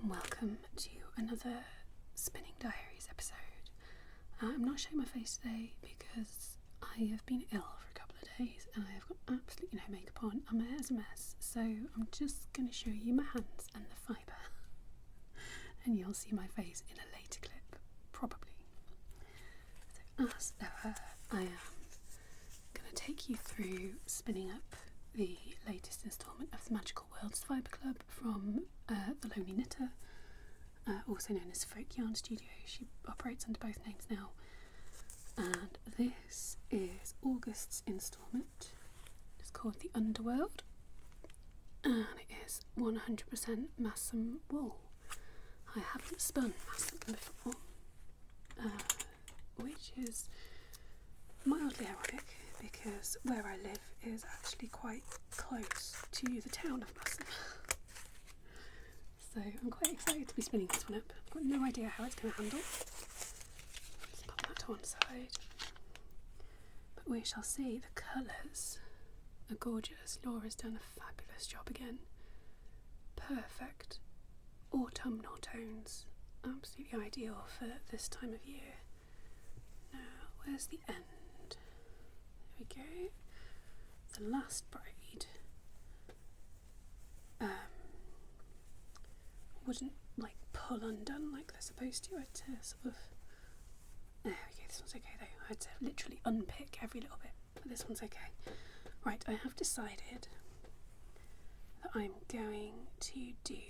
and welcome to another Spinning Diaries episode. I'm not showing my face today because I have been ill for a couple of days and I have got absolutely no makeup on and my hair's a mess, so I'm just going to show you my hands and the fibre and you'll see my face in a later clip, probably. So as ever, I am going to take you through spinning up the latest instalment of the Magical Worlds Fibre Club from The Lonely Knitter, also known as Folk Yarn Studio. She operates under both names now. And this is August's instalment. It's called the Underworld, and it is 100% Masham wool. I haven't spun Masham before, which is mildly ironic because where I live is actually quite close to the town of Masham. So I'm quite excited to be spinning this one up. I've got no idea how it's going to handle. Let's pop that to one side. But we shall see. The colours are gorgeous. Laura's done a fabulous job again. Perfect autumnal tones. Absolutely ideal for this time of year. Now, where's the end? There we go. The last braid wouldn't like pull undone like they're supposed to. I had to sort of, there we go, this one's okay though. I had to literally unpick every little bit, but this one's okay. Right, I have decided that I'm going to do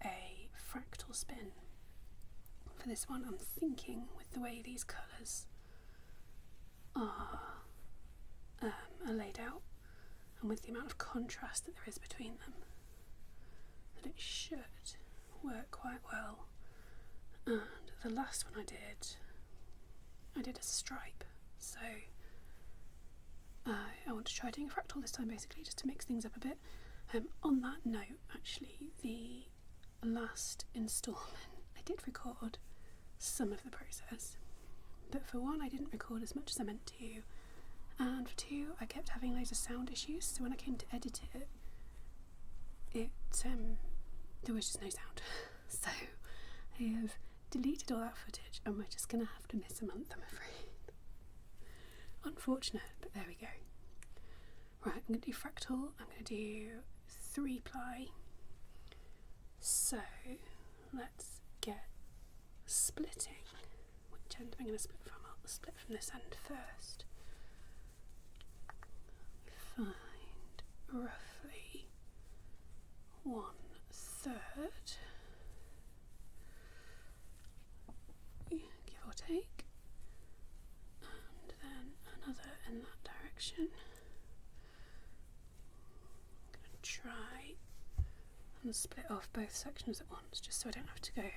a fractal spin for this one. I'm thinking with the way these colours are laid out and with the amount of contrast that there is between them, that it should work quite well. And the last one I did a stripe, so I want to try doing a fractal this time, basically just to mix things up a bit. On that note, actually, the last instalment I did record some of the process, but for one I didn't record as much as I meant to, and for two I kept having loads of sound issues, so when I came to edit it, there was just no sound. So I have deleted all that footage and we're just going to have to miss a month, I'm afraid. Unfortunate, but there we go. Right, I'm going to do fractal. I'm going to do 3-ply. So let's get splitting. Which end am I going to split from? I'll split from this end first. Find roughly 1/3, give or take, and then another in that direction. I'm going to try and split off both sections at once, just so I don't have to go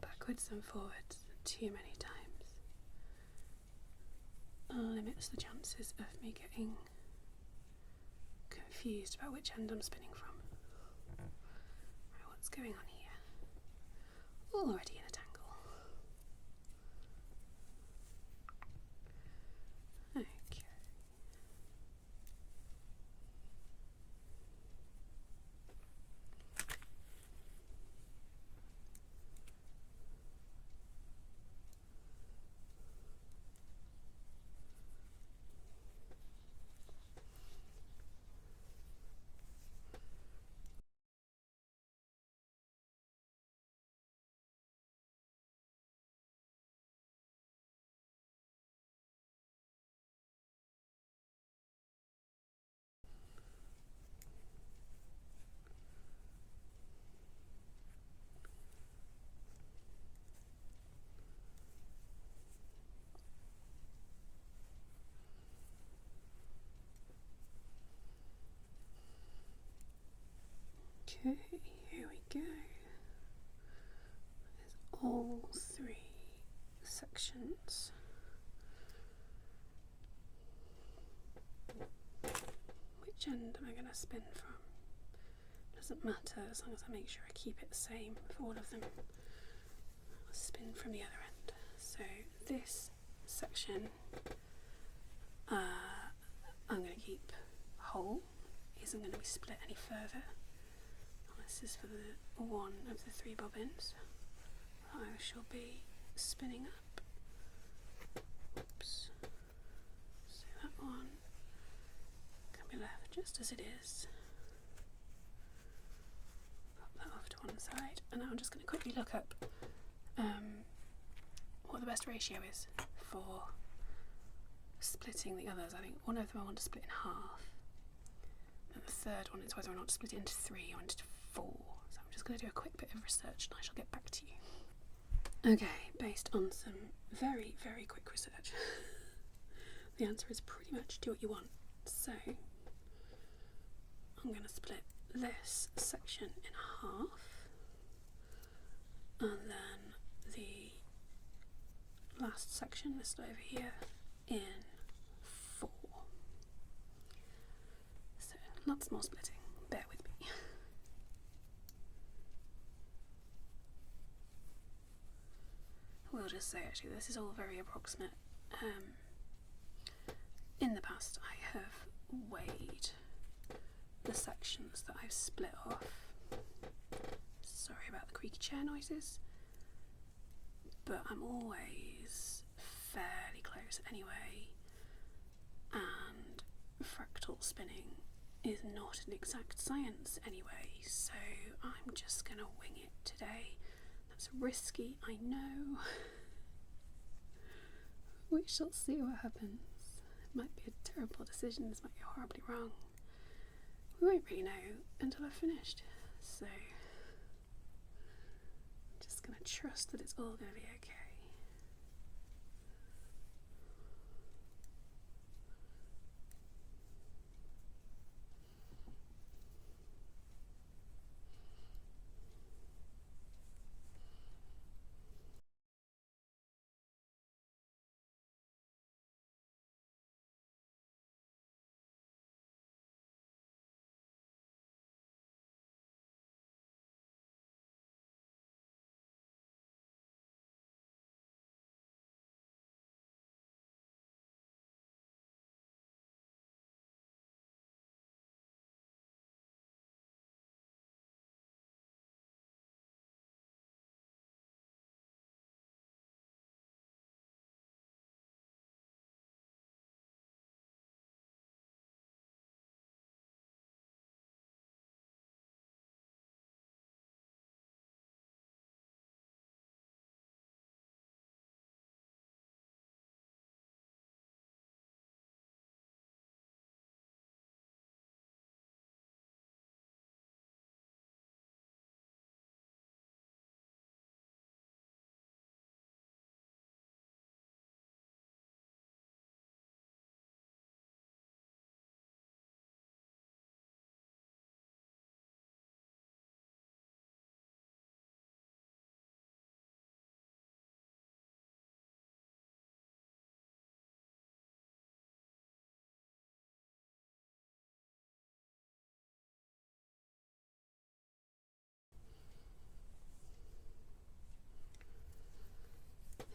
backwards and forwards too many times. Limits the chances of me getting confused about which end I'm spinning from. Right, what's going on here? Already in a tangle. Okay. Okay, here we go. There's all 3 sections. Which end am I going to spin from? Doesn't matter as long as I make sure I keep it the same for all of them. I'll spin from the other end. So this section I'm going to keep whole, isn't going to be split any further. This is for the one of the 3 bobbins I shall be spinning up. Oops. So that one can be left just as it is. Pop that off to one side, and now I'm just going to quickly look up what the best ratio is for splitting the others. I think one of them I want to split in half, and the third one is whether or not to split it into 3 or into 4. So I'm just going to do a quick bit of research and I shall get back to you. Okay, based on some very, very quick research, the answer is pretty much do what you want. So I'm going to split this section in half, and then the last section, this over here, in 4. So lots more splitting, bear with me. We'll just say actually this is all very approximate. In the past I have weighed the sections that I've split off. Sorry about the creaky chair noises, but I'm always fairly close anyway, and fractal spinning is not an exact science anyway, so I'm just gonna wing it today. That's risky, I know. We shall see what happens. It might be a terrible decision, this might be horribly wrong. We won't really know until I've finished, so I'm just gonna trust that it's all gonna be okay.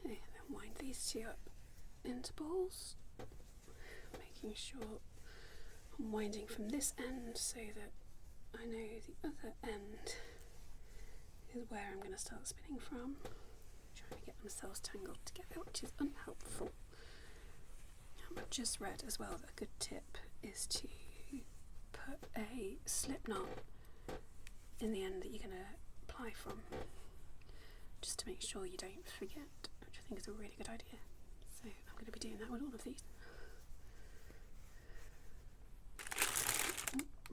Okay, then wind these 2 up into balls, making sure I'm winding from this end so that I know the other end is where I'm going to start spinning from. Trying to get themselves tangled together, which is unhelpful. I've just read as well that a good tip is to put a slip knot in the end that you're going to apply from, just to make sure you don't forget, which I think is a really good idea. So I'm going to be doing that with all of these.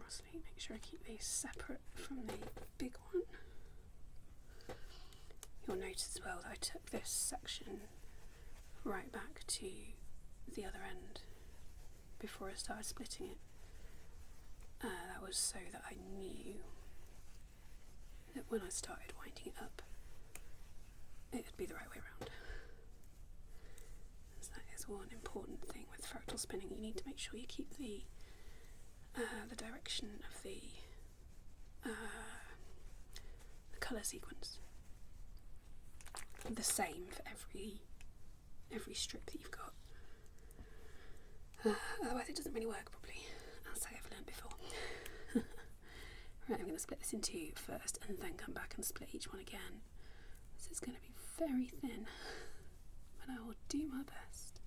Rustly, make sure I keep these separate from the big one. You'll notice as well that I took this section right back to the other end before I started splitting it. That was so that I knew that when I started winding it up, it would be the right way around. So that is one important thing with fractal spinning. You need to make sure you keep the direction of the colour sequence the same for every strip that you've got. Otherwise it doesn't really work properly, as I have learned before. Right, I'm going to split this in two first and then come back and split each one again. This is going to be very thin, but I will do my best.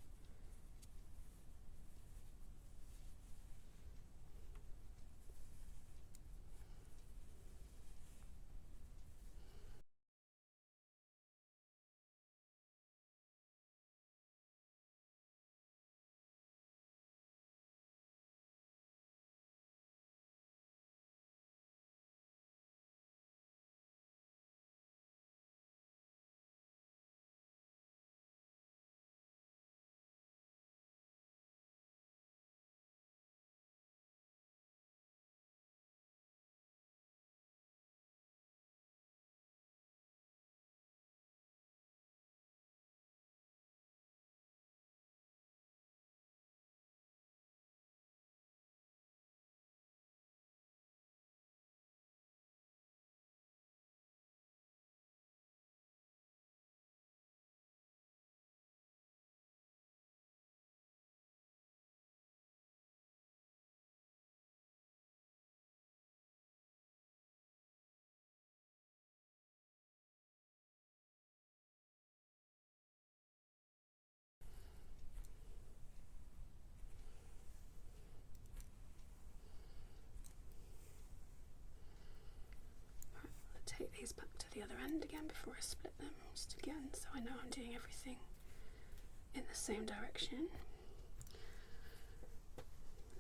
Take these back to the other end again before I split them, just again so I know I'm doing everything in the same direction.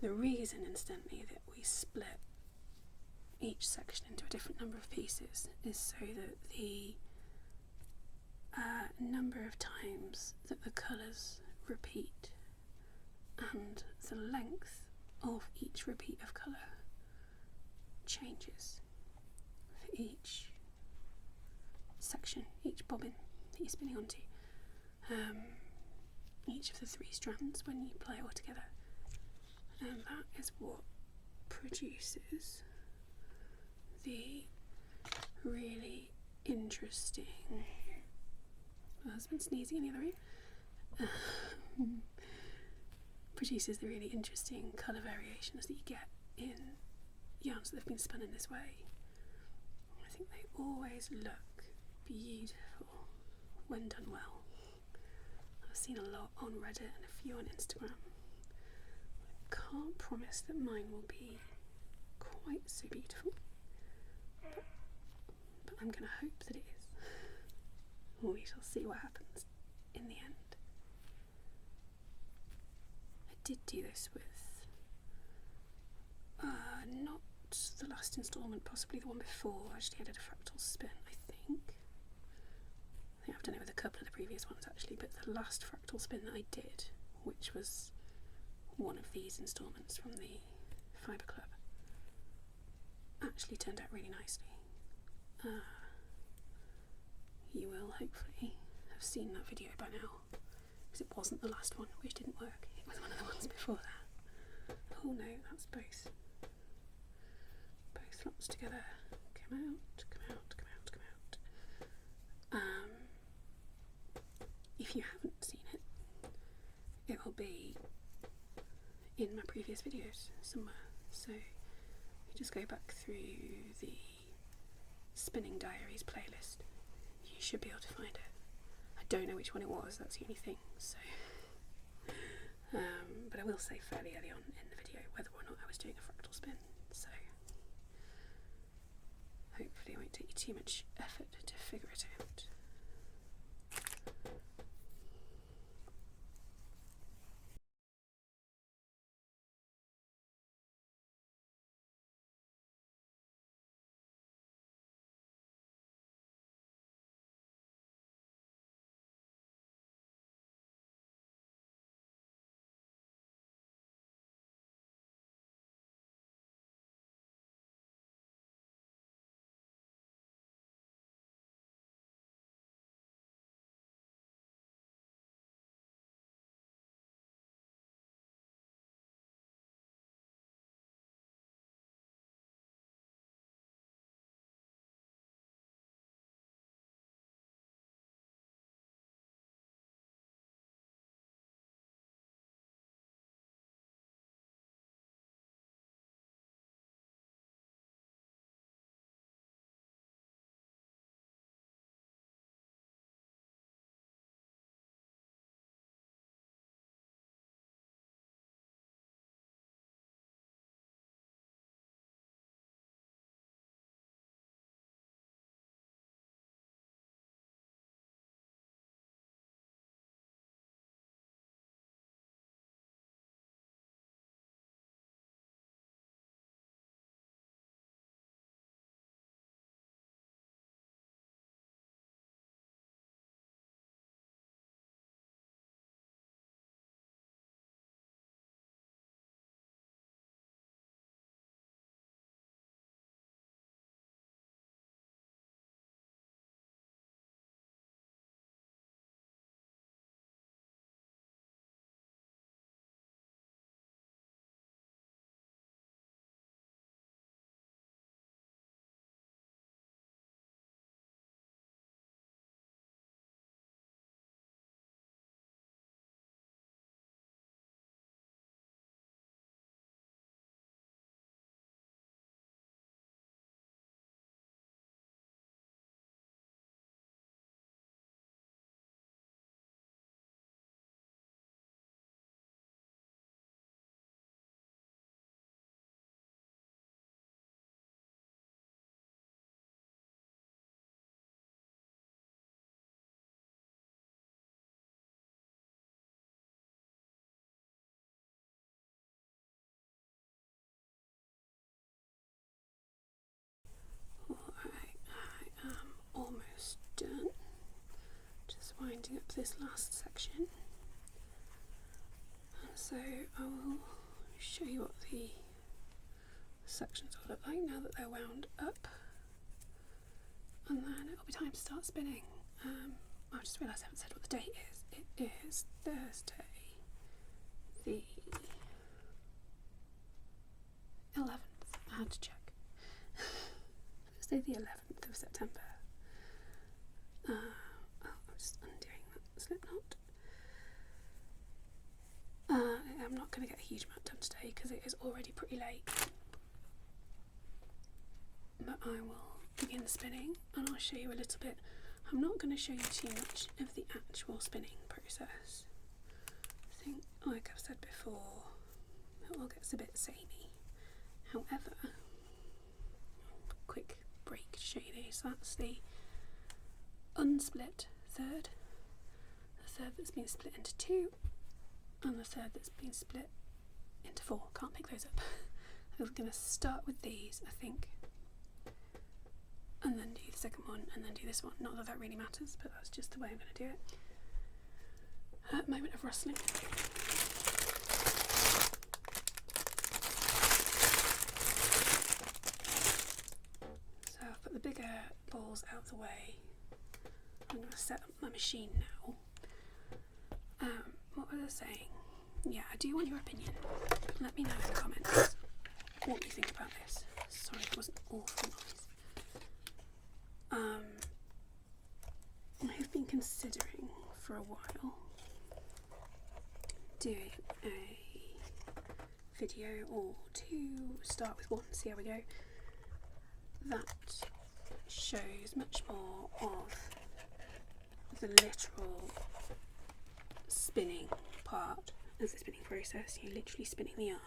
The reason, incidentally, that we split each section into a different number of pieces is so that the number of times that the colours repeat and the length of each repeat of colour changes for each section, each bobbin that you're spinning onto, each of the three strands when you play it all together, and that is what produces the really interesting, my husband's sneezing in the other room, produces the really interesting colour variations that you get in yarns that have been spun in this way. I think they always look beautiful when done well. I've seen a lot on Reddit and a few on Instagram. I can't promise that mine will be quite so beautiful, but I'm going to hope that it is. We shall see what happens in the end. I did do this with not the last instalment, possibly the one before. Actually, I did a fractal spin, I think I've done it with a couple of the previous ones actually, but the last fractal spin that I did, which was one of these instalments from the Fibre Club, actually turned out really nicely. You will hopefully have seen that video by now, because it wasn't the last one which didn't work, it was one of the ones before that. Oh no, that's both lots together. Come out, come out, come out, come out. If you haven't seen it, it will be in my previous videos somewhere, so you just go back through the Spinning Diaries playlist, you should be able to find it. I don't know which one it was, that's the only thing, so but I will say fairly early on in the video whether or not I was doing a fractal spin, so hopefully it won't take you too much effort to figure it out. almost done. Just winding up this last section. And so I will show you what the sections will look like now that they're wound up. And then it'll be time to start spinning. I just realised I haven't said what the date is. It is Thursday, the 11th. I had to check. Thursday the 11th of September. I'm just undoing that slip knot. I'm not going to get a huge amount done today because it is already pretty late. But I will begin spinning and I'll show you a little bit. I'm not going to show you too much of the actual spinning process. I think, like I've said before, it all gets a bit samey. However, quick break to show you these. So that's the unsplit third, the third that's been split into two, and the third that's been split into four. Can't pick those up. I'm going to start with these, I think, and then do the second one, and then do this one. Not that that really matters, but that's just the way I'm going to do it. Moment of rustling. So I've put the bigger balls out of the way. I'm going to set up my machine now. What was I saying? Yeah, I do want your opinion. Let me know in the comments what you think about this. Sorry, it was an awful noise. I've been considering for a while doing a video, or to start with one, see how we go, that shows much more of the literal spinning part of the spinning process. You're literally spinning the yarn.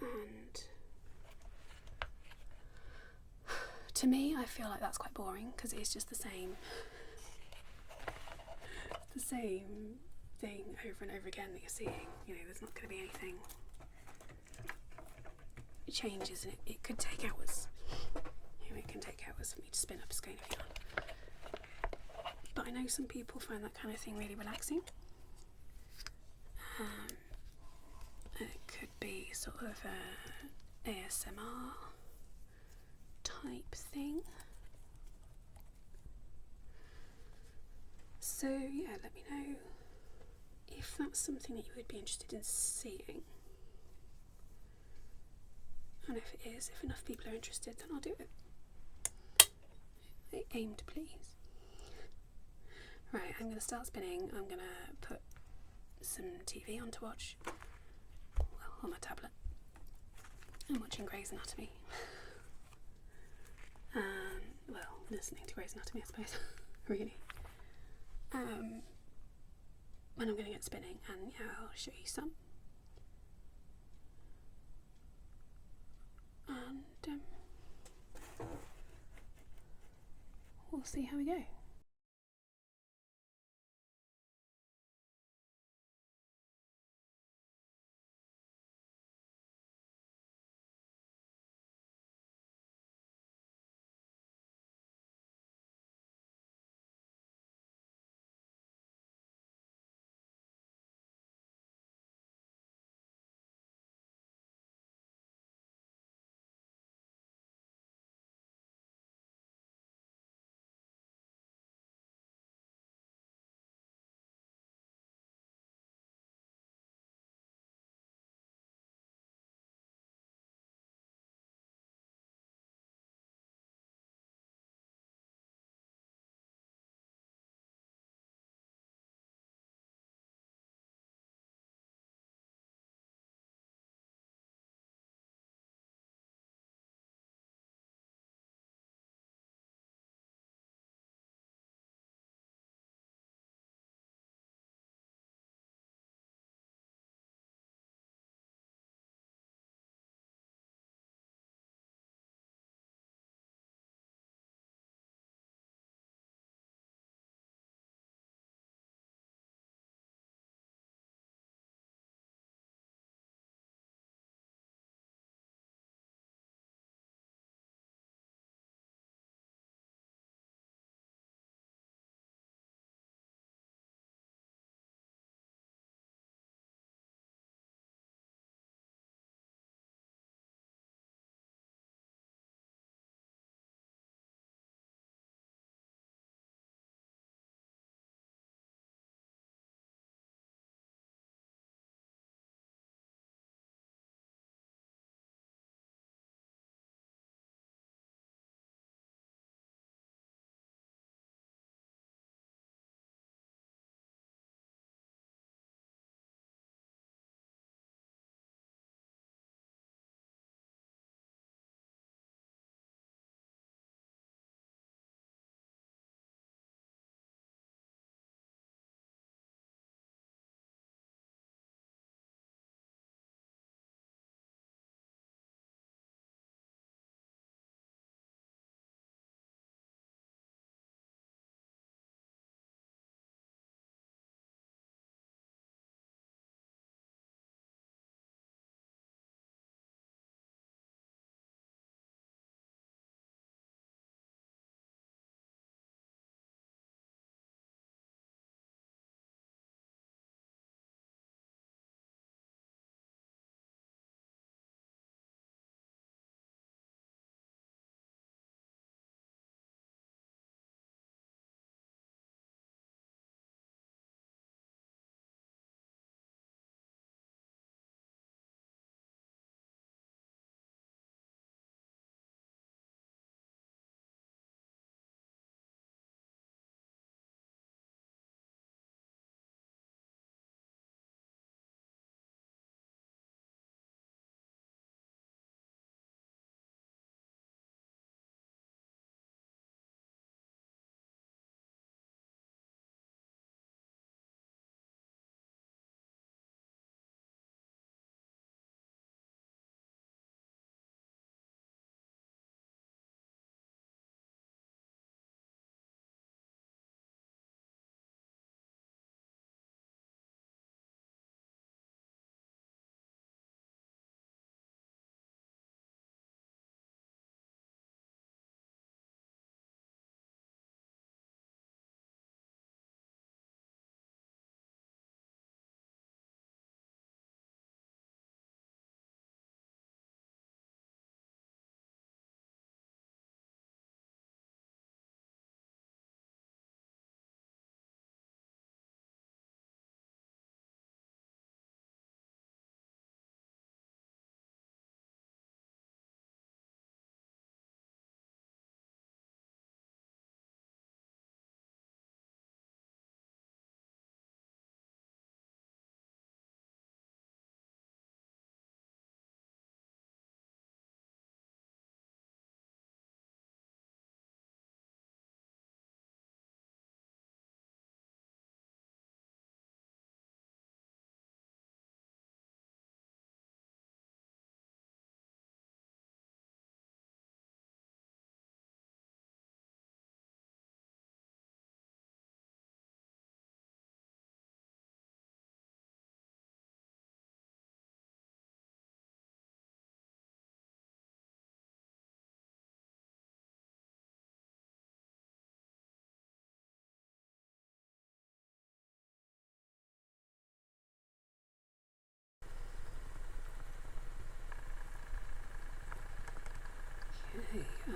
And to me, I feel like that's quite boring because it's just the same thing over and over again that you're seeing. You know, there's not going to be anything changes, and it could take hours. You know, it can take hours for me to spin up a skein of yarn. But I know some people find that kind of thing really relaxing. It could be sort of a ASMR type thing. So yeah, let me know if that's something that you would be interested in seeing. And if it is, if enough people are interested, then I'll do it. I aim to please. Right, I'm going to start spinning. I'm going to put some TV on to watch. Well, on my tablet. I'm watching Grey's Anatomy. Well, listening to Grey's Anatomy, I suppose. Really. And I'm going to get spinning, and yeah, I'll show you some. And we'll see how we go.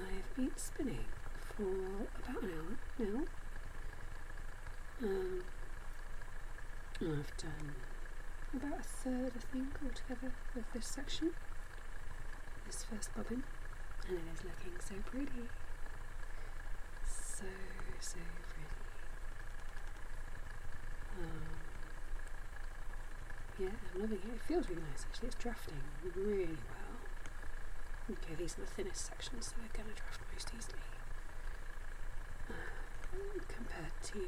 I've been spinning for about an hour now. I've done about a third, I think, altogether of this section, this first bobbin, and it is looking so pretty. So pretty. Yeah, I'm loving it. It feels really nice actually. It's drafting really well. Okay, these are the thinnest sections, so they're going to draft most easily compared to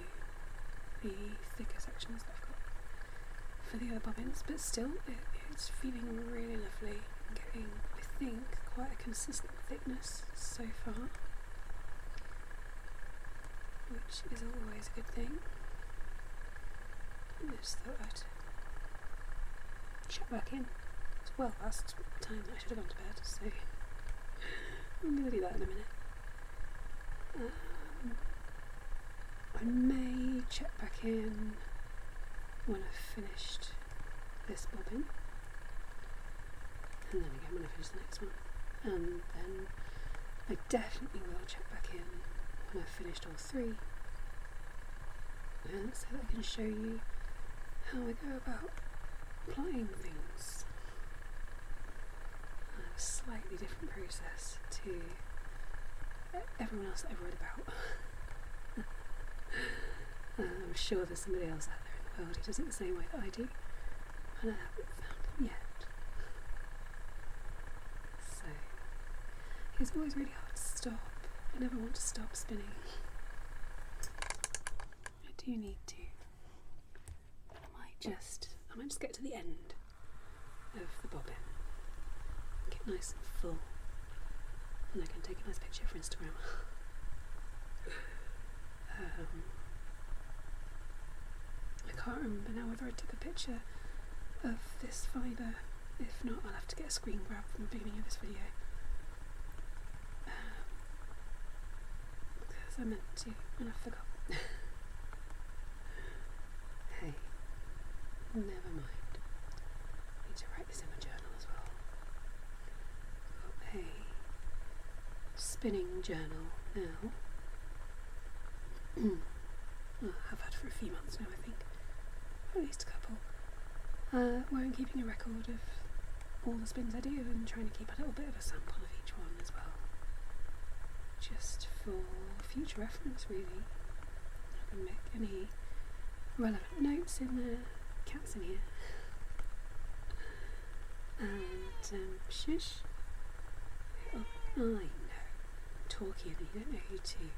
the thicker sections that I've got for the other bobbins, but still it's feeling really lovely. I'm getting, I think, quite a consistent thickness so far, which is always a good thing. I just thought I'd check back in. It's well past the time that I should have gone to bed, so I'm going to do that in a minute. I may check back in when I've finished this bobbin, and then again when I finish the next one, and then I definitely will check back in when I've finished all three, and so that I can show you how I go about applying things. A slightly different process to everyone else that I've read about. I'm sure there's somebody else out there in the world who does it the same way that I do, and I haven't found them yet. So it's always really hard to stop. I never want to stop spinning. I do need to. I might just get to the end of the bobbin, get nice and full, and I can take a nice picture for Instagram. I can't remember now whether I took a picture of this fibre. If not, I'll have to get a screen grab from the beginning of this video, because I meant to and I forgot. Hey, never mind. I need to write this in my journal as well. Got a spinning journal now. I've had for a few months now, I think, at least a couple, where I'm keeping a record of all the spins I do and trying to keep a little bit of a sample of each one as well, just for future reference really. I can make any relevant notes in there. Cat's in here. And shush. Oh, I know, I'm talking and you don't know who to.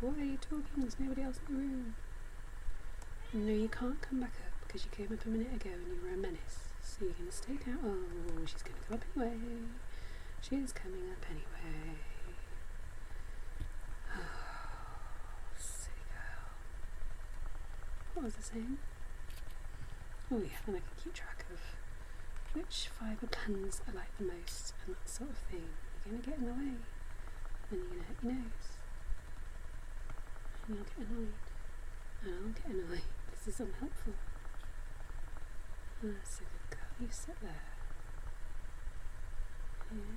Why are you talking? There's nobody else in the room. No, you can't come back up because you came up a minute ago and you were a menace. So you're going to stay down. Oh, she's going to come up anyway. She's coming up anyway. Oh, silly girl. What was I saying? Oh yeah, then I can keep track of which fibre bands I like the most and that sort of thing. You're going to get in the way. Then you're going to hurt your nose. And you'll get annoyed. And I'll get annoyed. This is unhelpful. That's a good girl. You sit there. Yeah.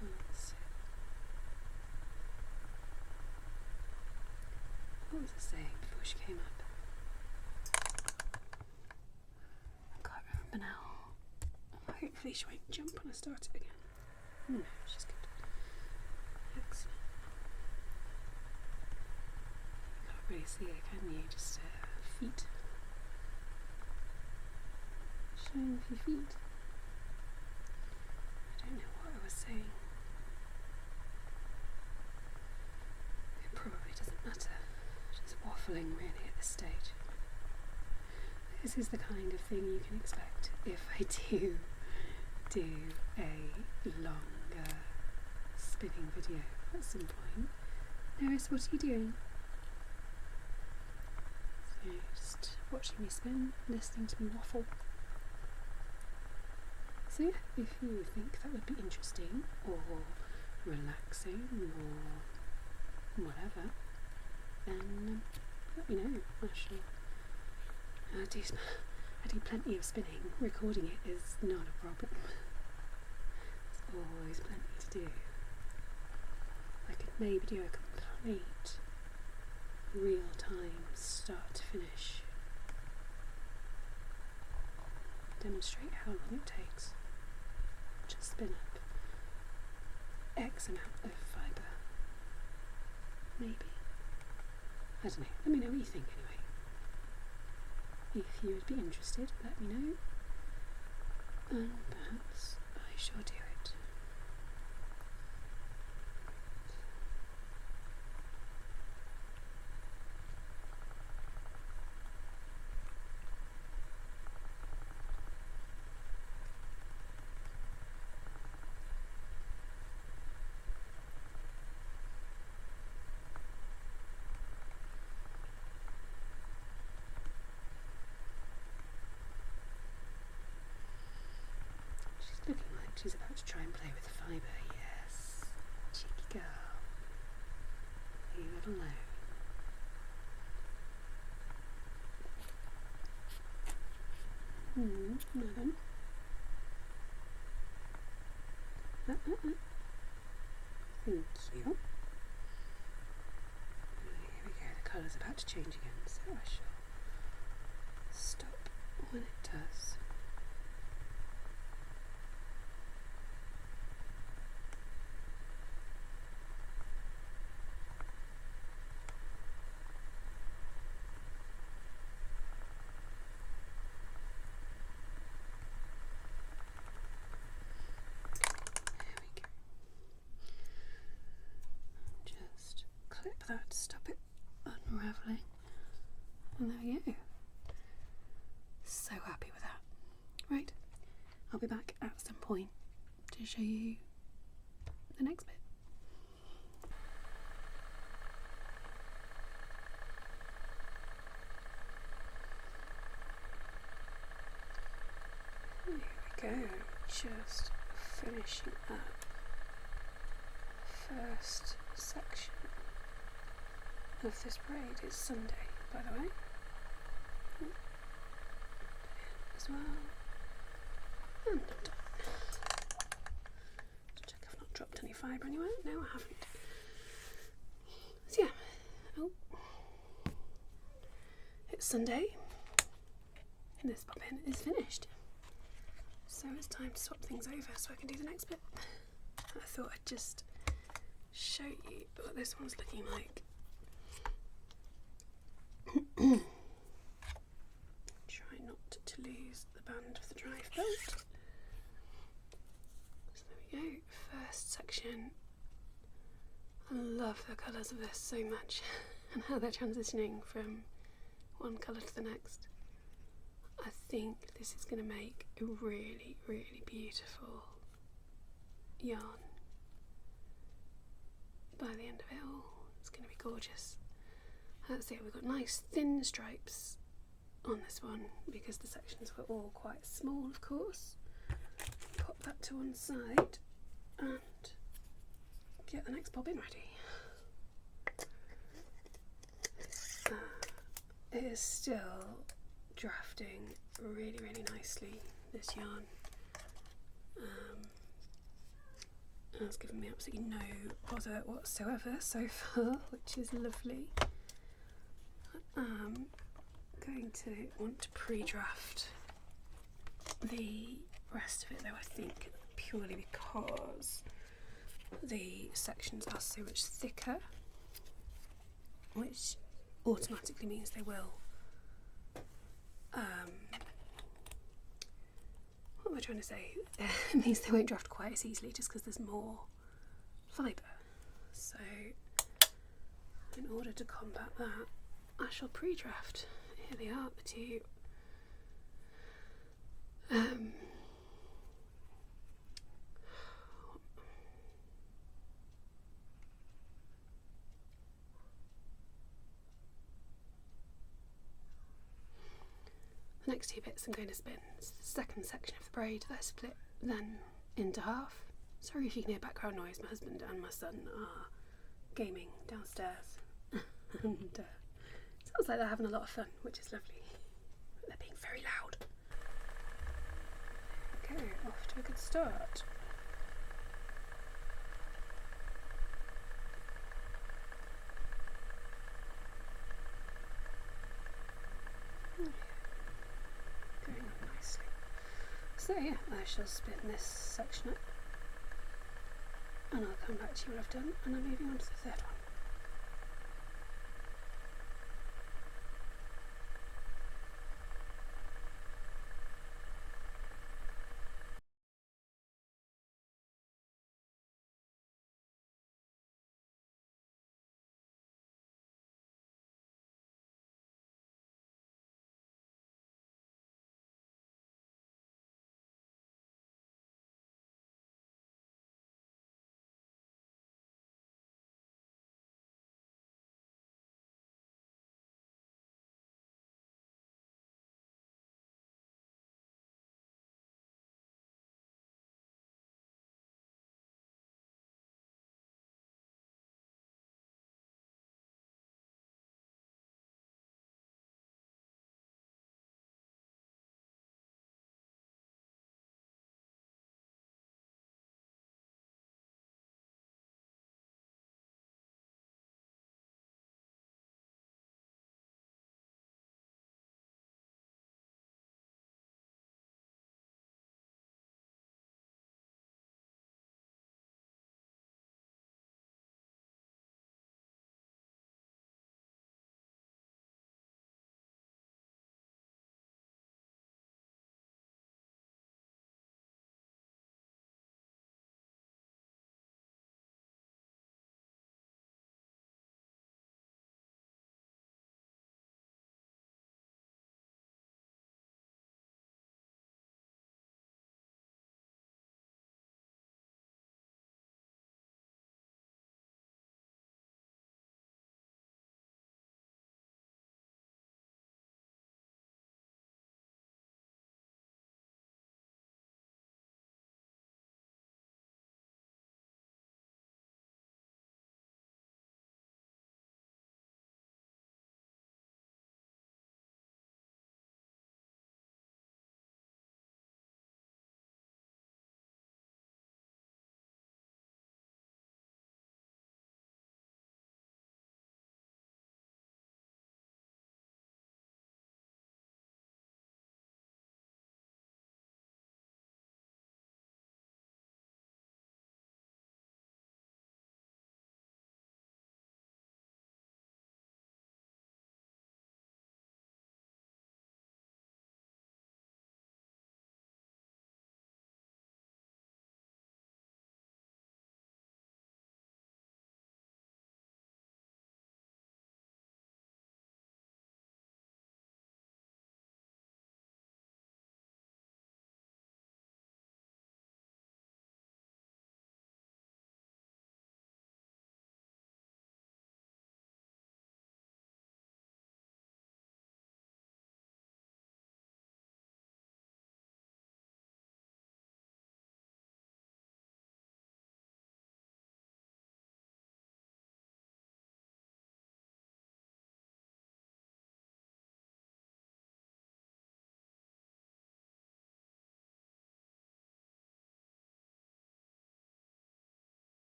That's it. What was I saying before she came up? I can't remember now. Hopefully she won't jump when I start it again. No, she's good. Excellent. Really see it, can you? Just feet. Showing off your feet. I don't know what I was saying. It probably doesn't matter. Just waffling really at this stage. This is the kind of thing you can expect if I do a longer spinning video at some point. Notice, what are you doing? Just watching me spin, listening to me waffle. So yeah, if you think that would be interesting or relaxing or whatever, then let me know. I do plenty of spinning. Recording it is not a problem. It's always plenty to do. I could maybe do a complete real-time start to finish. Demonstrate how long it takes to spin up X amount of fibre. Maybe. I don't know. Let me know what you think anyway. If you would be interested, let me know. And perhaps I shall do it. Looking like she's about to try and play with the fibre, yes. Cheeky girl. Leave it alone. No then. Thank you. Here we go, the colour's about to change again, so I shall stop when it does. Clip that to stop it unravelling, and there we go. So happy with that. Right, I'll be back at some point to show you the next bit. Here we go, just finishing up the first section of this braid. It's Sunday, by the way, as well, and I'm done. Check I've not dropped any fibre anywhere. No, I haven't. So yeah, it's Sunday and this bobbin is finished, so it's time to swap things over so I can do the next bit. I thought I'd just show you what this one's looking like. Try not to lose the band of the drive belt. So there we go, first section. I love the colours of this so much and how they're transitioning from one colour to the next. I think this is going to make a really, really beautiful yarn. By the end of it all, it's going to be gorgeous. That's it, we've got nice thin stripes on this one because the sections were all quite small, of course. Pop that to one side and get the next bobbin ready. It is still drafting really, really nicely, this yarn. It's given me absolutely no bother whatsoever so far, which is lovely. I'm going to want to pre-draft the rest of it though, I think, purely because the sections are so much thicker, which automatically means they will what am I trying to say? It means they won't draft quite as easily just because there's more fibre. So in order to combat that, I shall pre-draft. Here they are, the two. The next two bits I'm going to spin. It's the second section of the braid that I split then into half. Sorry if you can hear background noise, my husband and my son are gaming downstairs. And sounds like they're having a lot of fun, which is lovely. But they're being very loud. Okay, off to a good start. So yeah, I shall spin this section up and I'll come back to you when I've done, and I'm moving on to the third one.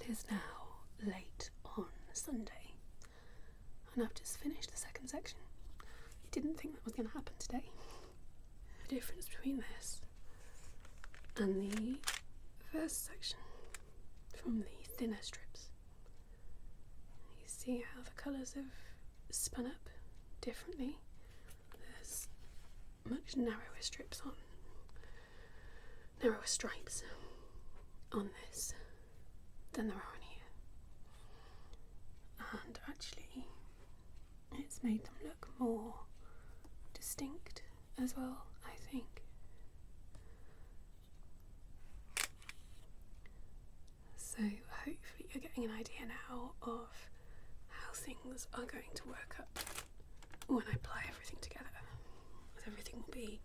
is now late on Sunday, and I've just finished the second section. I didn't think that was going to happen today. The difference between this and the first section from the thinner strips, you see how the colours have spun up differently. There's much narrower strips on, narrower stripes on this than there are on here, and actually it's made them look more distinct as well, I think. So hopefully you're getting an idea now of how things are going to work up when I apply everything together. Everything will be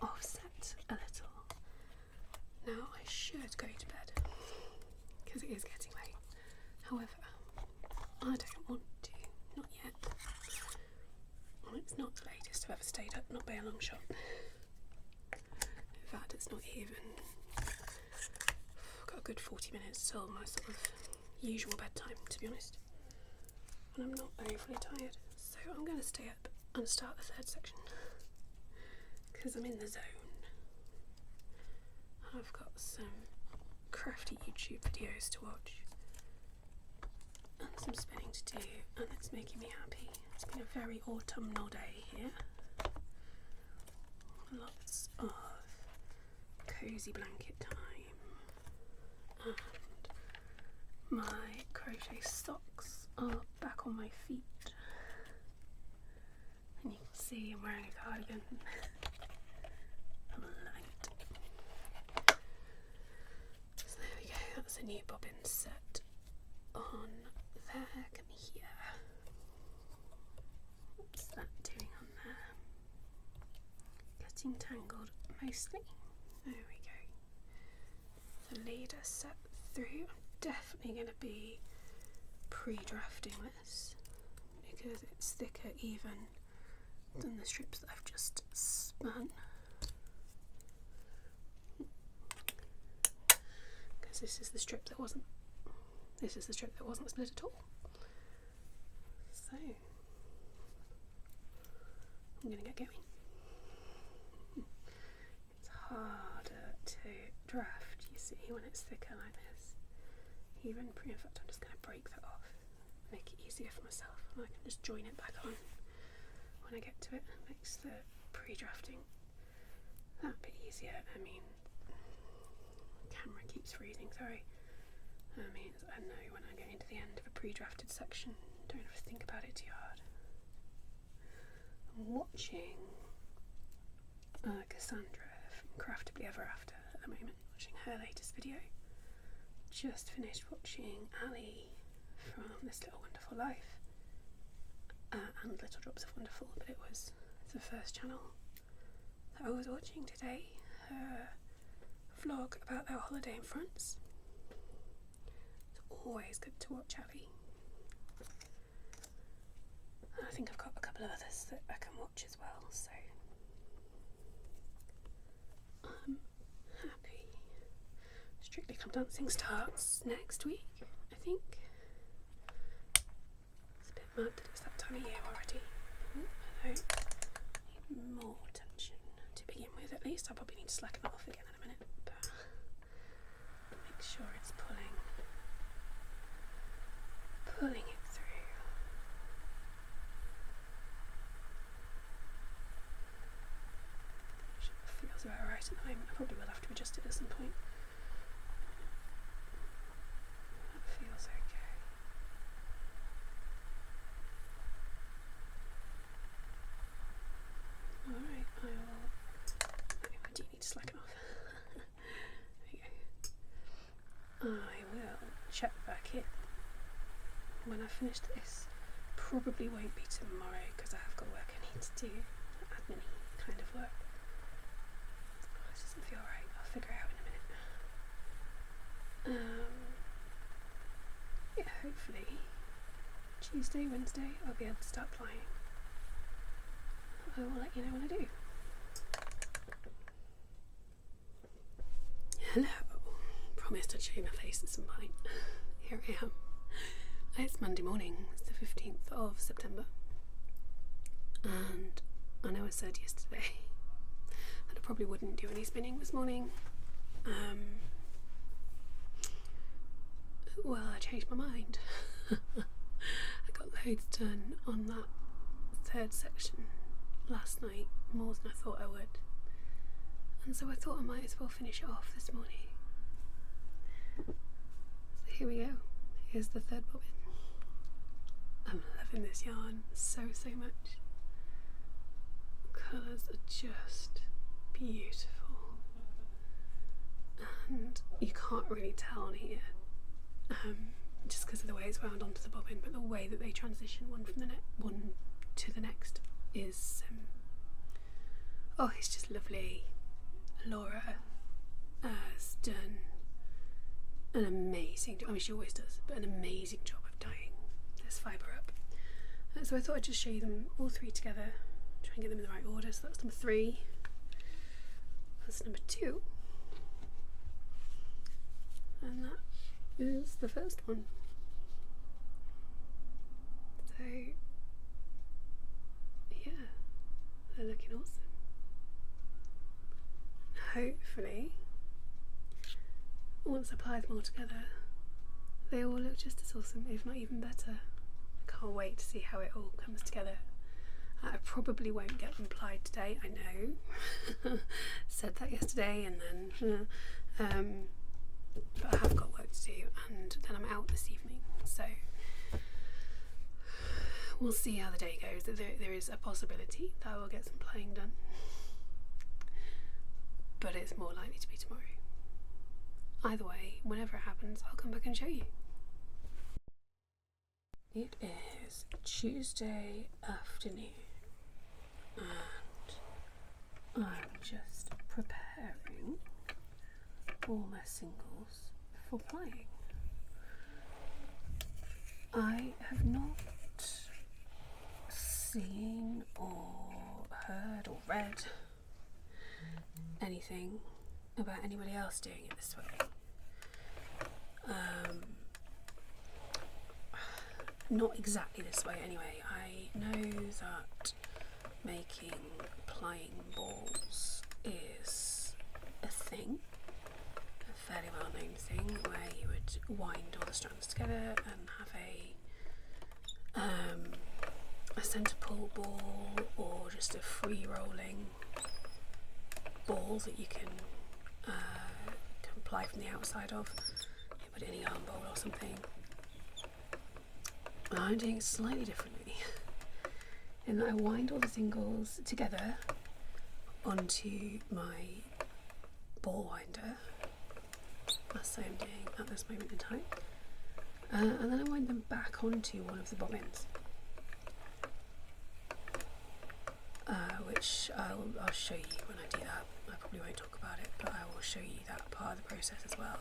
offset a little. Now I should go to bed because it is getting late. However, I don't want to, not yet. Well, it's not the latest I've ever stayed up, not by a long shot. In fact, it's not even. I've got a good 40 minutes till my sort of usual bedtime, to be honest. And I'm not overly tired, so I'm going to stay up and start the third section because I'm in the zone. I've got some crafty YouTube videos to watch and some spinning to do, and it's making me happy. It's been a very autumnal day here. Lots of cosy blanket time, and my crochet socks are back on my feet, and you can see I'm wearing a cardigan. I love it. So there we go, that's a new bobbin set on there. Come here. What's that doing on there? Getting tangled mostly. There we go. The leader set through. I'm definitely going to be pre-drafting this because it's thicker even than the strips that I've just spun. Because this is the strip that wasn't split at all. So I'm going to get going. It's harder to draft, you see, when it's thicker like this. In fact, I'm just going to break that off, make it easier for myself, and I can just join it back on when I get to it. It makes the pre-drafting that bit easier. I mean, the camera keeps freezing, sorry. I know when I get into the end of a pre-drafted section, don't have to think about it too hard. I'm watching Cassandra from Craftably Ever After at the moment, watching her latest video. Just finished watching Ali from This Little Wonderful Life and Little Drops of Wonderful, but it was the first channel that I was watching today, her vlog about their holiday in France. It's always good to watch Ali. I think I've got a couple of others that I can watch as well, so I'm happy. Strictly Come Dancing starts next week, I think. It's a bit mad that it's that time of year already. I need more tension to begin with, at least. I'll probably need to slacken it off again in a minute, but make sure it's pulling it through. Feels about right at the moment. I probably will have to adjust it at some point. That feels okay. Alright, I do need to slacken off. There we go. I will check back in when I finish this. Probably won't be tomorrow because I have got work I need to do, admin kind of work. Oh, it doesn't feel right. I'll figure it out in a minute. Yeah, hopefully Tuesday, Wednesday I'll be able to start flying. I will let you know when I do. Hello promised I'd show you my face at some point. Here I am. It's Monday morning, it's the 15th of September, and I know I said yesterday that I probably wouldn't do any spinning this morning. Well, I changed my mind. I got loads done on that third section last night, more than I thought I would, and so I thought I might as well finish it off this morning. So here we go. Here's the third bobbin. I'm loving this yarn so much. Colours are just beautiful, and you can't really tell on here, just because of the way it's wound onto the bobbin, but the way that they transition one to the next is oh, it's just lovely. Laura has done an amazing job. I mean, she always does, but an amazing job of dyeing this fibre up. So I thought I'd just show you them all three together, try and get them in the right order. So that's number 3, that's number 2, and that is the first one. So yeah, they're looking awesome. Hopefully, once I apply them all together, they all look just as awesome, if not even better. I can't wait to see how it all comes together. I probably won't get them applied today, I know. Said that yesterday, and then but I have got work to do, and then I'm out this evening, so we'll see how the day goes. There is a possibility that I will get some playing done, but it's more likely to be tomorrow. Either way, whenever it happens, I'll come back and show you. It is Tuesday afternoon, and I'm just preparing all my singles for playing. I have not seen or heard or read anything about anybody else doing it this way. Not exactly this way anyway. I know that making playing balls is a thing, a fairly well known thing, where you would wind all the strands together and have a centre pull ball, or just a free rolling ball that you can apply from the outside of. You put it in a yarn bowl or something. I'm doing it slightly differently in that I wind all the singles together onto my ball winder. That's what I'm doing at this moment in time, and then I wind them back onto one of the bobbins, which I'll show you when I do that. I probably won't talk about it, but I will show you that part of the process as well.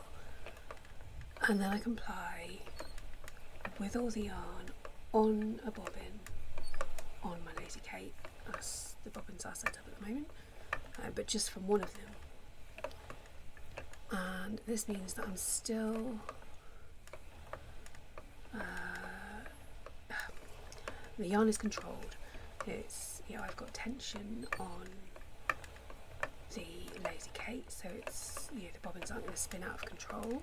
And then I can ply with all the yarn on a bobbin on my Lazy Kate, as the bobbins are set up at the moment, but just from one of them. And this means that I'm still the yarn is controlled. It's, you know, I've got tension on the Lazy Kate, so it's, you know, the bobbins aren't going to spin out of control,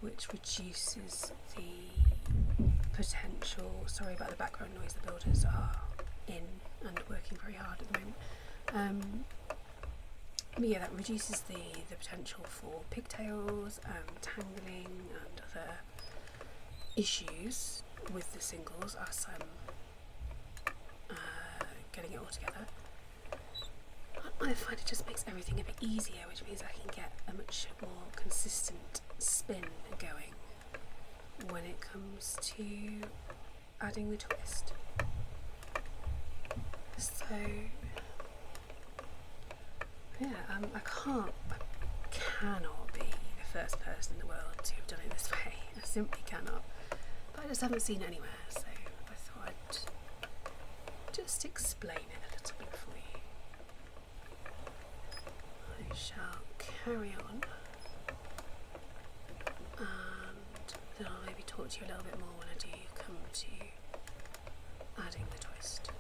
which reduces the potential. Sorry about the background noise, the builders are in and working very hard at the moment. But yeah, that reduces the potential for pigtails, tangling and other issues with the singles as I'm getting it all together. I find it just makes everything a bit easier, which means I can get a much more consistent spin going when it comes to adding the twist. So yeah, I cannot be the first person in the world to have done it this way. I simply cannot. But I just haven't seen anywhere, so I thought I'd just explain it a little bit for you. I shall carry on talk to you a little bit more when I do come to adding the twist.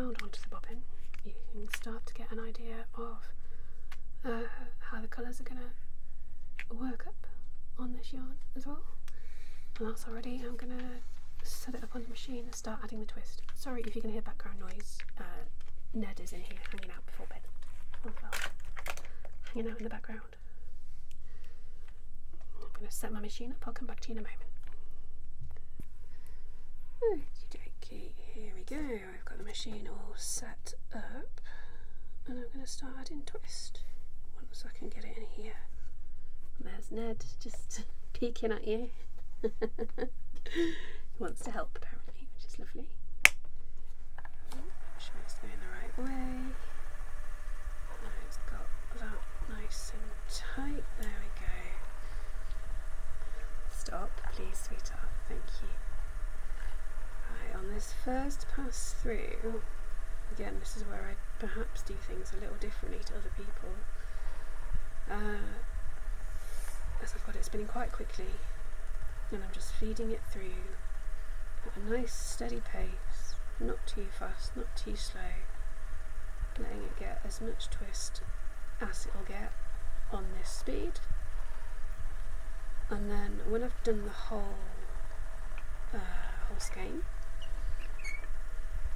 wound onto the bobbin, you can start to get an idea of how the colours are going to work up on this yarn as well. And that's already, I'm going to set it up on the machine and start adding the twist. Sorry if you can hear background noise, Ned is in here hanging out before bed. Hanging out in the background. I'm going to set my machine up, I'll come back to you in a moment. Okey-dokey, here we go. I've got the machine all set up and I'm going to start adding twist once I can get it in here. And there's Ned just peeking at you. He wants to help apparently, which is lovely. Make sure it's going the right way. And it's got that nice and tight. There we go. Stop, please, sweetheart. Thank you. Right, on this first pass through, again, this is where I perhaps do things a little differently to other people. As I've got it spinning quite quickly, and I'm just feeding it through at a nice steady pace, not too fast, not too slow, letting it get as much twist as it'll get on this speed. And then when I've done the whole skein,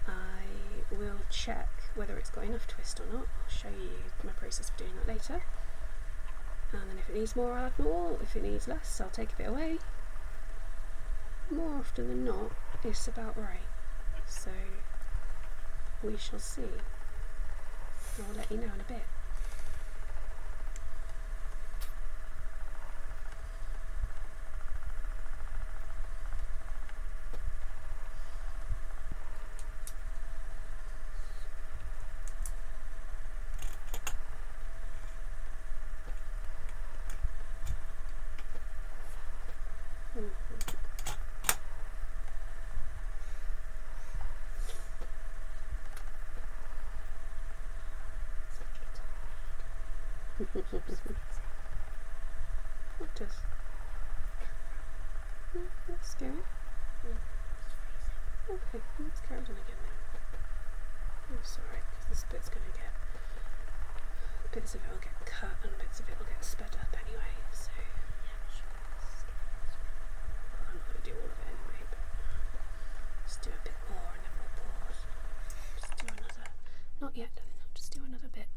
I will check whether it's got enough twist or not. I'll show you my process for doing that later. And then if it needs more, I'll add more. If it needs less, I'll take a bit away. More often than not, it's about right. So we shall see. I'll let you know in a bit. What does? No, that's scary. Okay, let's carry on again then. I'm sorry, because this bit's going to get, bits of it will get cut and bits of it will get sped up anyway, so I'm not going to do all of it anyway, but just do a bit more and then we'll pause. Just do another, not yet, I'll just do another bit.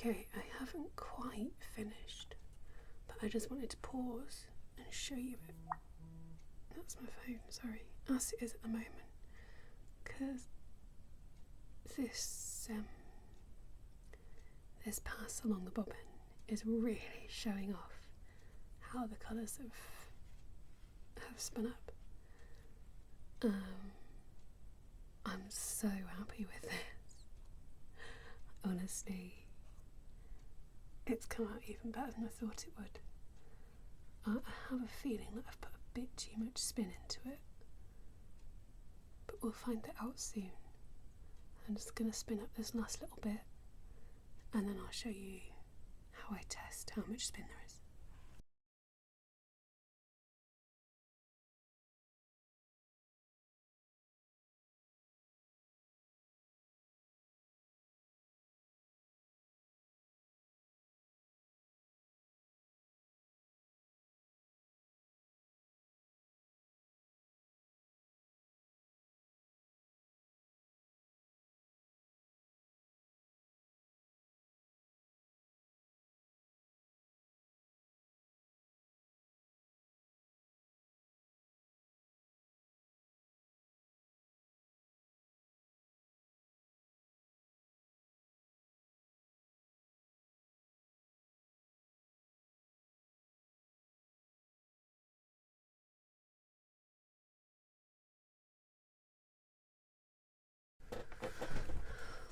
Okay, I haven't quite finished, but I just wanted to pause and show you it. That's my phone, sorry, as it is at the moment, because this pass along the bobbin is really showing off how the colours have spun up. I'm so happy with this. Honestly, it's come out even better than I thought it would. I have a feeling that I've put a bit too much spin into it, but we'll find that out soon. I'm just going to spin up this last little bit and then I'll show you how I test how much spin there is.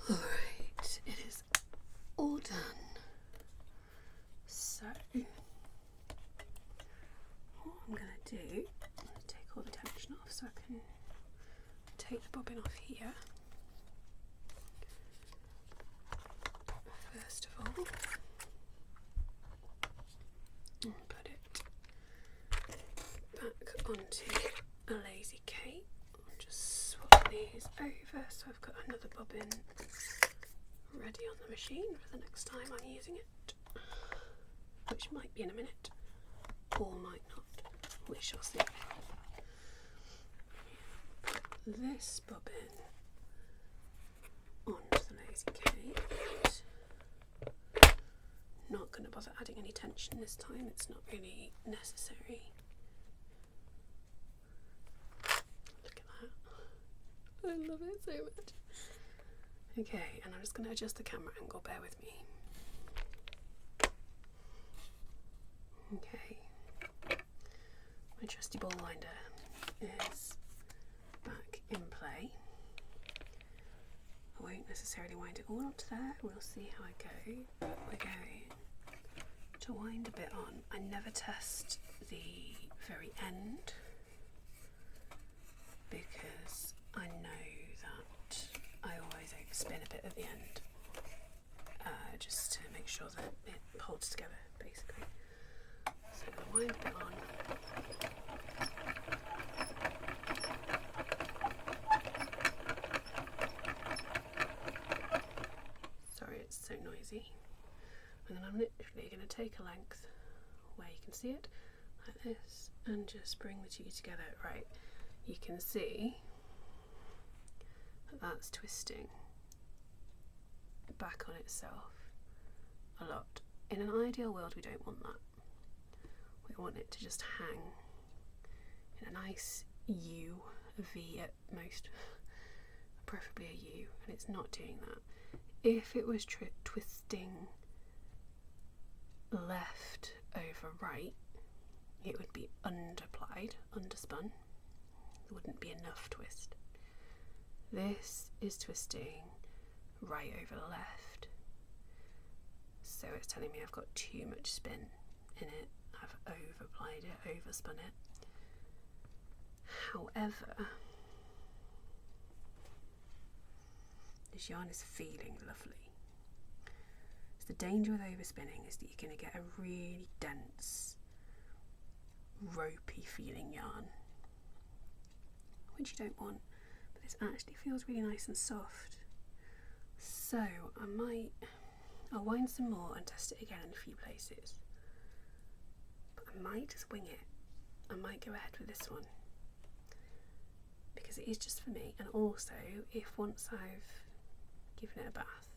Alright, it is all done. So, what I'm going to do is take all the tension off so I can take the bobbin off here. First of all, and put it back onto a lazy Kate. I'll just swap these over so I've got another bobbin ready on the machine for the next time I'm using it, which might be in a minute or might not. We shall see. Put this bobbin onto the lazy Kate. Not going to bother adding any tension this time, it's not really necessary. Look at that. I love it so much. Okay, and I'm just going to adjust the camera angle, bear with me. Okay, my trusty ball winder is back in play. I won't necessarily wind it all onto there, we'll see how I go, but we're going to wind a bit on. I never test the very end because I know that I always overspin a bit at the end, just to make sure that it holds together, basically. So I'm going to wind a bit on. Sorry, it's so noisy. And then I'm literally going to take a length where you can see it, like this, and just bring the two together. Right, you can see that that's twisting back on itself a lot. In an ideal world, we don't want that. We want it to just hang in a nice U, a V at most, preferably a U, and it's not doing that. If it was twisting left over right, it would be underplied, underspun. There wouldn't be enough twist. This is twisting right over left, so it's telling me I've got too much spin in it. I've overapplied it, overspun it. However, this yarn is feeling lovely. So the danger with overspinning is that you're going to get a really dense, ropey feeling yarn, which you don't want, but this actually feels really nice and soft. So I'll wind some more and test it again in a few places, but I might just wing it. I might go ahead with this one because it is just for me, and also if once I've given it a bath,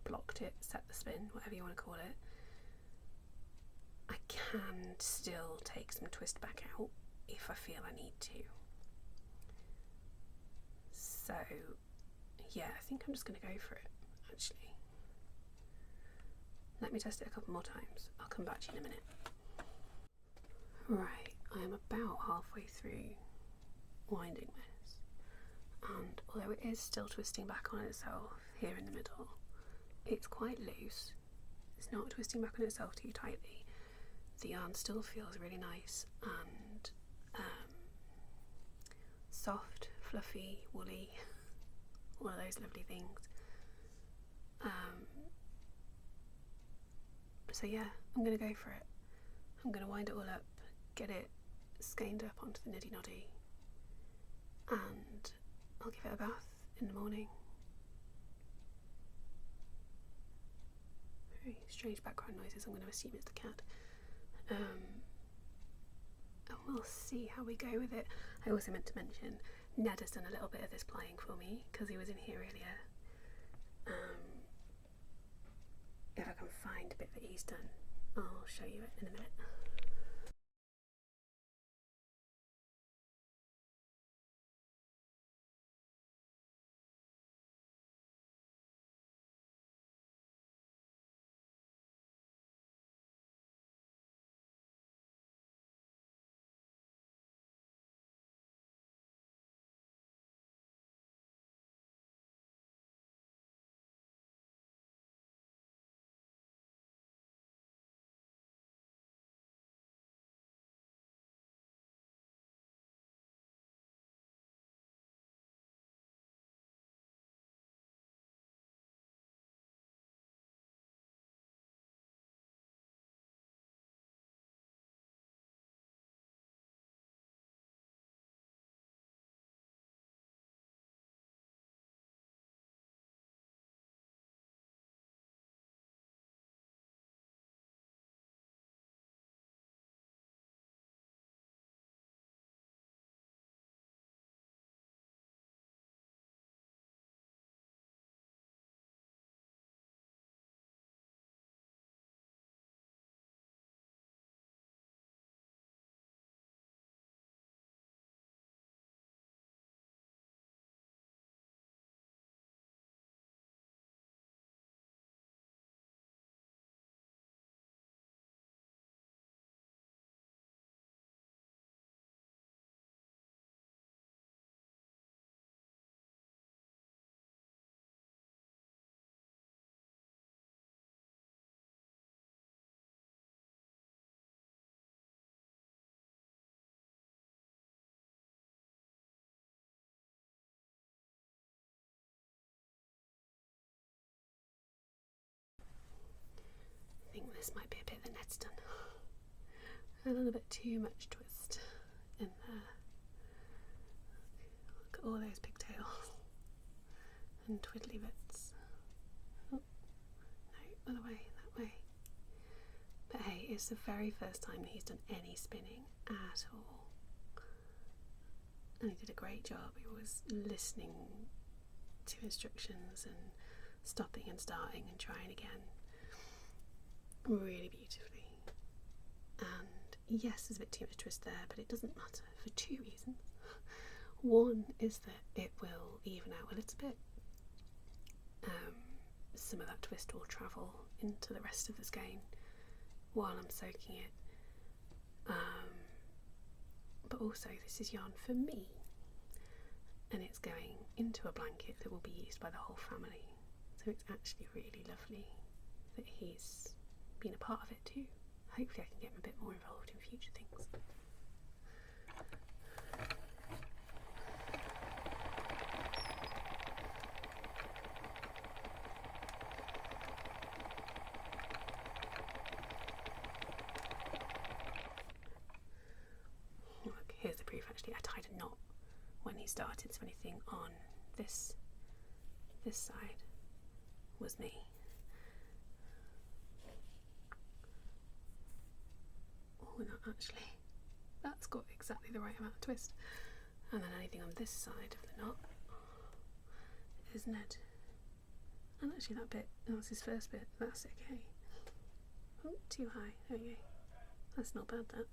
blocked it, set the spin, whatever you want to call it, I can still take some twist back out if I feel I need to. So yeah, I think I'm just going to go for it, actually. Let me test it a couple more times. I'll come back to you in a minute. Right, I am about halfway through winding this, and although it is still twisting back on itself here in the middle, it's quite loose. It's not twisting back on itself too tightly. The yarn still feels really nice and soft, fluffy, woolly, all of those lovely things. So yeah, I'm going to go for it. I'm going to wind it all up, get it skeined up onto the niddy noddy, and I'll give it a bath in the morning. Very strange background noises, I'm going to assume it's the cat. And we'll see how we go with it. I also meant to mention, Ned has done a little bit of this plying for me because he was in here earlier. If I can find a bit that he's done, I'll show you it in a minute. this might be a bit of a Ned's done. A little bit too much twist in there. Look at all those pigtails and twiddly bits. Oh, no, other way, that way. But hey, it's the very first time that he's done any spinning at all. And he did a great job. He was listening to instructions and stopping and starting and trying again really beautifully. And yes, there's a bit too much twist there, but it doesn't matter for two reasons. One is that it will even out a little bit. Some of that twist will travel into the rest of the skein while I'm soaking it. But also this is yarn for me, and it's going into a blanket that will be used by the whole family. So it's actually really lovely that he's been a part of it too. Hopefully I can get him a bit more involved in future things. Look, here's the proof actually. I tied a knot when he started, so anything on this side was me. Oh, not actually. That's got exactly the right amount of twist. And then anything on this side of the knot is Ned. And actually that bit, that's his first bit, that's okay. Oh, too high, there we go. That's not bad, that.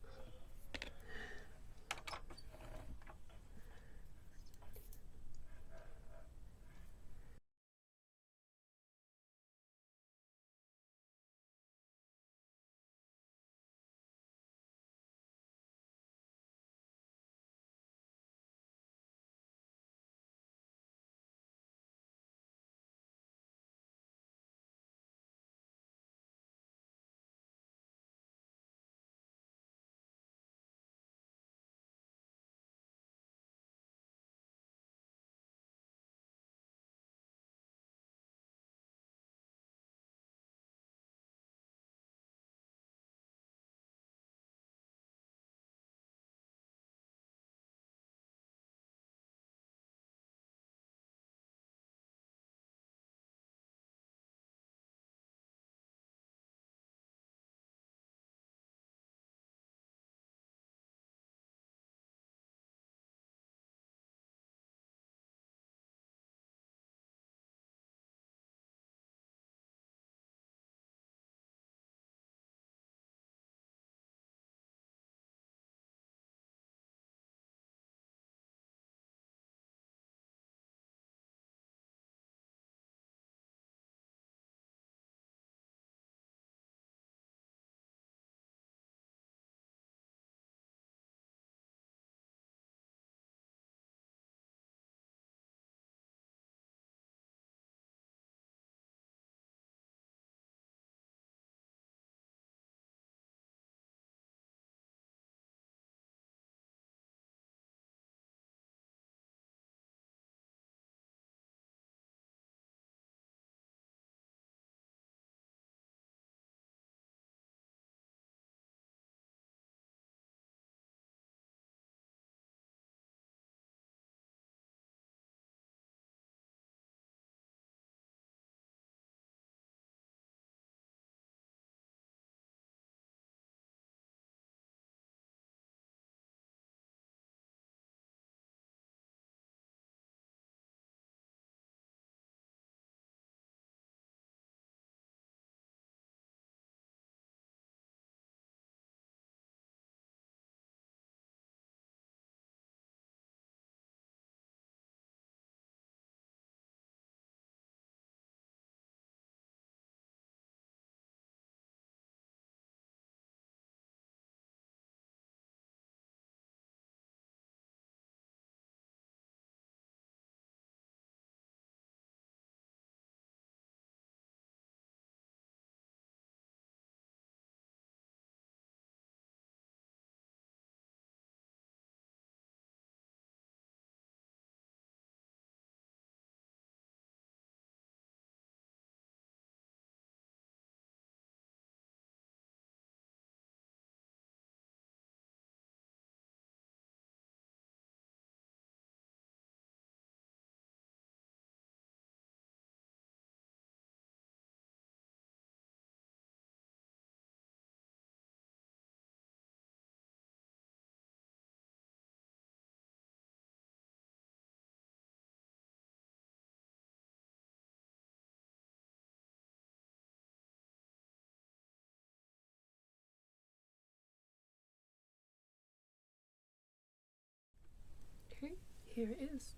here it is,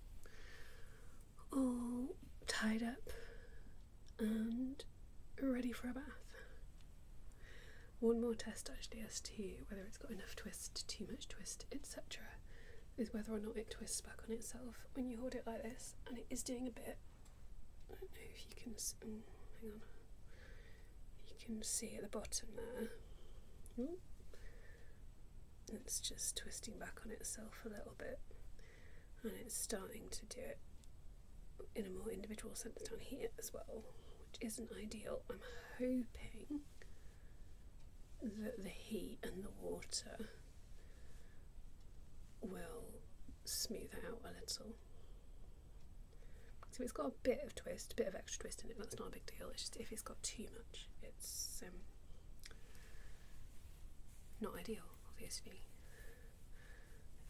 all tied up and ready for a bath. One more test actually as to whether it's got enough twist, too much twist, etc. is whether or not it twists back on itself when you hold it like this, and it is doing a bit. I don't know if you can, hang on, you can see at the bottom there. Ooh. It's just twisting back on itself a little bit, and it's starting to do it in a more individual sense down here as well, which isn't ideal. I'm hoping that the heat and the water will smooth it out a little. So it's got a bit of twist, a bit of extra twist in it. That's not a big deal. It's just if it's got too much, it's not ideal, obviously.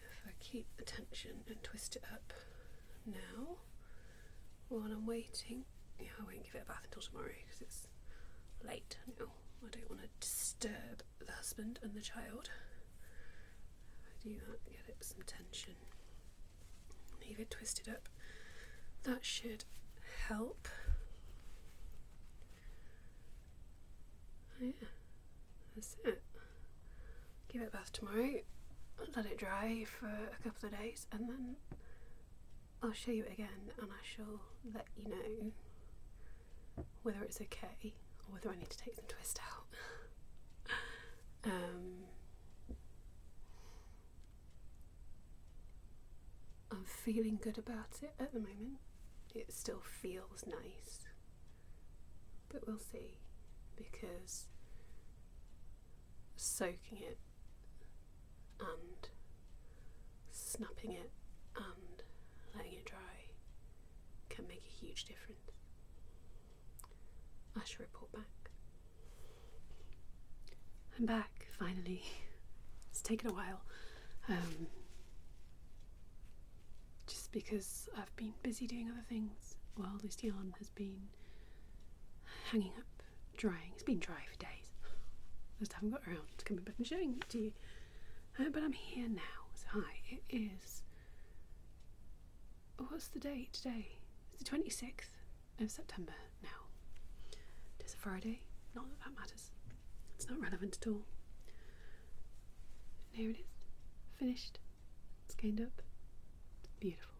If I keep the tension and twist it up now, while I'm waiting, yeah, I won't give it a bath until tomorrow because it's late now. I don't want to disturb the husband and the child. If I do that, get it some tension, leave it twisted up. That should help. Yeah, that's it. Give it a bath tomorrow, let it dry for a couple of days, and then I'll show you it again, and I shall let you know whether it's okay or whether I need to take some twist out. I'm feeling good about it at the moment. It still feels nice, but we'll see, because soaking it and snapping it and letting it dry can make a huge difference. I shall report back. I'm back, finally. It's taken a while. Just because I've been busy doing other things while this yarn has been hanging up, drying. It's been dry for days. I just haven't got around to coming back and showing it to you. But I'm here now. So hi, it is... what's the date today? It's the 26th of September now. It is a Friday. Not that that matters. It's not relevant at all. And here it is. Finished. It's gained up. Beautiful.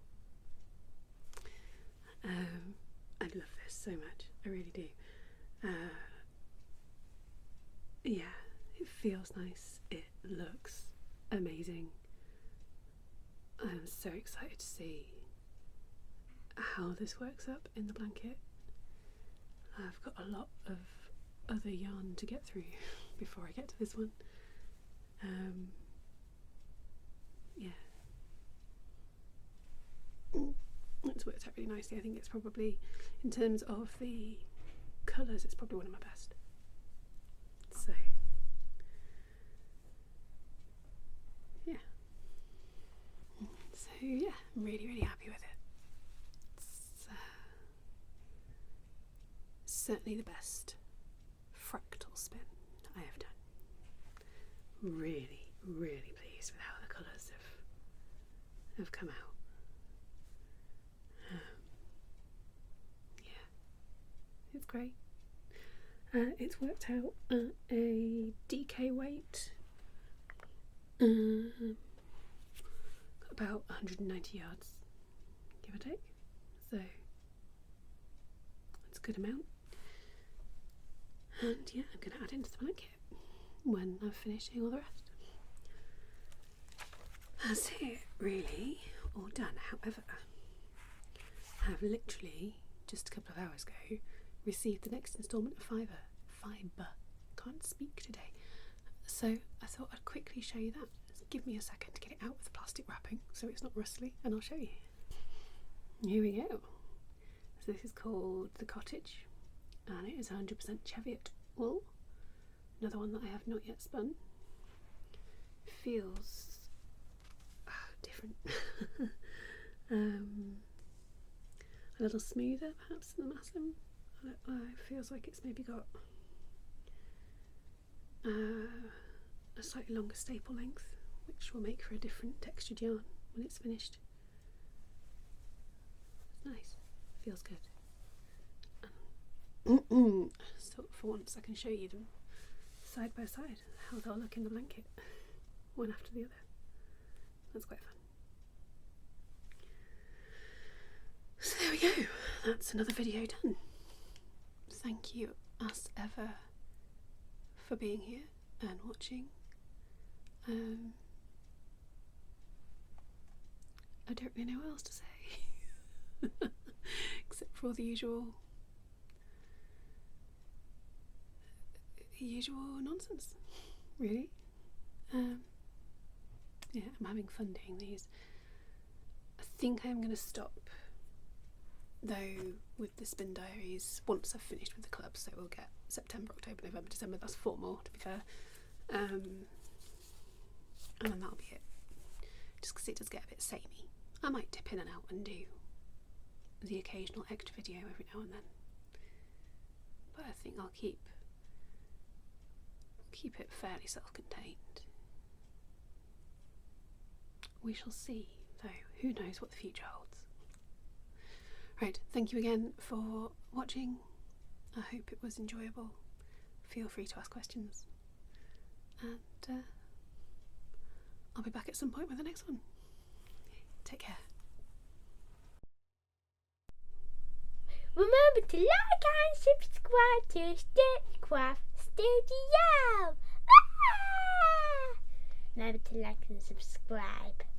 I love this so much. I really do. Yeah, it feels nice. It looks amazing. I'm so excited to see how this works up in the blanket. I've got a lot of other yarn to get through before I get to this one. Yeah. It's worked out really nicely. I think it's probably, in terms of the colours, it's probably one of my best. So, yeah. So, yeah, I'm really, really happy with it. It's certainly the best fractal spin I have done. Really, really pleased with how the colours have come out. Yeah, it's great. It's worked out at a DK weight, got about 190 yards, give or take, so it's a good amount. And yeah, I'm going to add it into the blanket when I've finished doing all the rest. That's it, really, all done. However, I have literally, just a couple of hours ago, received the next instalment of Fibre. Can't speak today. So I thought I'd quickly show you that. Just give me a second to get it out with the plastic wrapping so it's not rustly, and I'll show you. Here we go. So this is called The Cottage, and it is 100% Cheviot wool. Another one that I have not yet spun. Feels different. A little smoother perhaps than the Masham. It feels like it's maybe got a slightly longer staple length, which will make for a different textured yarn when it's finished. Nice. Feels good. So for once I can show you them side by side, how they'll look in the blanket, one after the other. That's quite fun. So there we go. That's another video done. Thank you as ever for being here and watching. I don't really know what else to say except for the usual nonsense, really. Yeah, I'm having fun doing these. I think I'm going to stop though with the spin diaries once I've finished with the club, so we'll get September, October, November, December. That's 4 more, to be fair. And then that'll be it, just because it does get a bit samey. I might dip in and out and do the occasional extra video every now and then, but I think I'll keep it fairly self-contained. We shall see, though. Who knows what the future holds. Right, thank you again for watching. I hope it was enjoyable. Feel free to ask questions, and I'll be back at some point with the next one. Take care. Remember to like and subscribe to Stitchcraft Studio. Remember to like and subscribe.